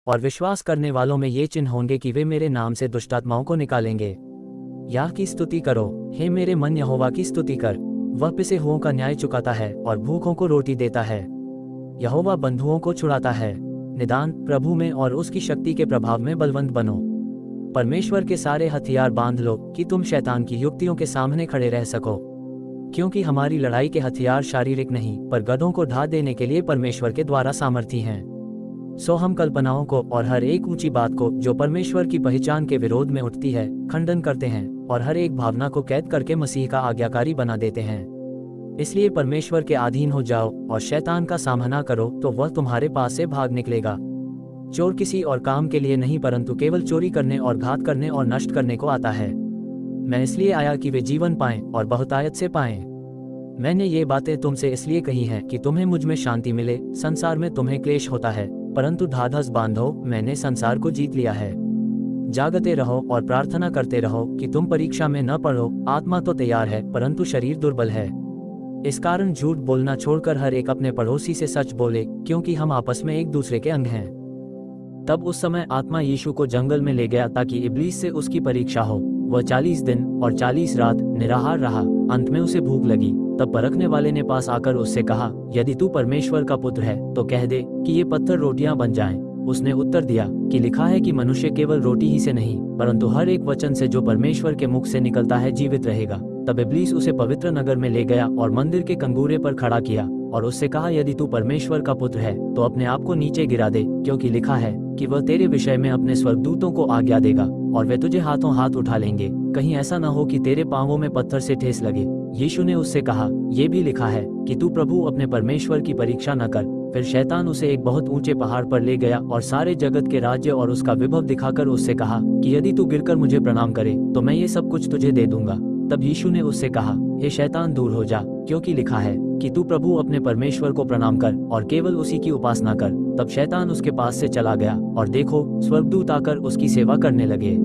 और विश्वास करने वालों में ये चिन्ह होंगे कि वे मेरे नाम से दुष्टात्माओं को निकालेंगे। याह की स्तुति करो, हे मेरे मन यहोवा की स्तुति कर। वह पिसे हुओं का न्याय चुकाता है और भूखों को रोटी देता है। यहोवा बंधुओं को छुड़ाता है। निदान प्रभु में और उसकी शक्ति के प्रभाव में बलवंत बनो। परमेश्वर के सारे हथियार बांध लो कि तुम शैतान की युक्तियों के सामने खड़े रह सको, क्योंकि हमारी लड़ाई के हथियार शारीरिक नहीं पर गदों को ढा देने के लिए परमेश्वर के द्वारा सामर्थी हैं। सो हम कल्पनाओं को और हर एक ऊंची बात को जो परमेश्वर की पहचान के विरोध में उठती है खंडन करते हैं और हर एक भावना को कैद करके मसीह का आज्ञाकारी बना देते हैं। इसलिए परमेश्वर के अधीन हो जाओ और शैतान का सामना करो तो वह तुम्हारे पास से भाग निकलेगा। चोर किसी और काम के लिए नहीं परंतु केवल चोरी करने और घात करने और नष्ट करने को आता है। मैं इसलिए आया कि वे जीवन पाएं और बहुतायत से पाएं। मैंने ये बातें तुमसे इसलिए कही हैं कि तुम्हें मुझ में शांति मिले। संसार में तुम्हें क्लेश होता है, परंतु ढाढ़स बांधो, मैंने संसार को जीत लिया है। जागते रहो और प्रार्थना करते रहो कि तुम परीक्षा में न पड़ो। आत्मा तो तैयार है परंतु शरीर दुर्बल है। इस कारण झूठ बोलना छोड़कर हर एक अपने पड़ोसी से सच बोले, क्योंकि हम आपस में एक दूसरे के अंग हैं। तब उस समय आत्मा यीशु को जंगल में ले गया ताकि इब्लीस से उसकी परीक्षा हो। वह 40 दिन और 40 रात निराहार रहा। अंत में उसे भूख लगी। तब परखने वाले ने पास आकर उससे कहा, यदि तू परमेश्वर का पुत्र है तो कह दे कि ये पत्थर रोटियां बन जाएं। उसने उत्तर दिया कि लिखा है कि मनुष्य केवल रोटी ही से नहीं परंतु हर एक वचन से जो परमेश्वर के मुख से निकलता है जीवित रहेगा। तब इब्लीस उसे पवित्र नगर में ले गया और मंदिर के कंगूरे पर खड़ा किया और उससे कहा, यदि तू परमेश्वर का पुत्र है तो अपने आप को नीचे गिरा दे, क्योंकि लिखा है कि वह तेरे विषय में अपने स्वर्गदूतों को आज्ञा देगा और वे तुझे हाथों हाथ उठा लेंगे, कहीं ऐसा न हो कि तेरे पांवों में पत्थर से ठेस लगे। यीशु ने उससे कहा, यह भी लिखा है कि तू प्रभु अपने परमेश्वर की परीक्षा न कर। फिर शैतान उसे एक बहुत ऊंचे पहाड़ पर ले गया और सारे जगत के राज्य और उसका विभव दिखाकर उससे कहा कि यदि तू गिरकर मुझे प्रणाम करे तो मैं ये सब कुछ तुझे दे दूंगा। तब यीशु ने उससे कहा, हे शैतान दूर हो जा, क्योंकि लिखा है कि तू प्रभु अपने परमेश्वर को प्रणाम कर और केवल उसी की उपासना कर। तब शैतान उसके पास से चला गया और देखो, स्वर्गदूत आकर उसकी सेवा करने लगे।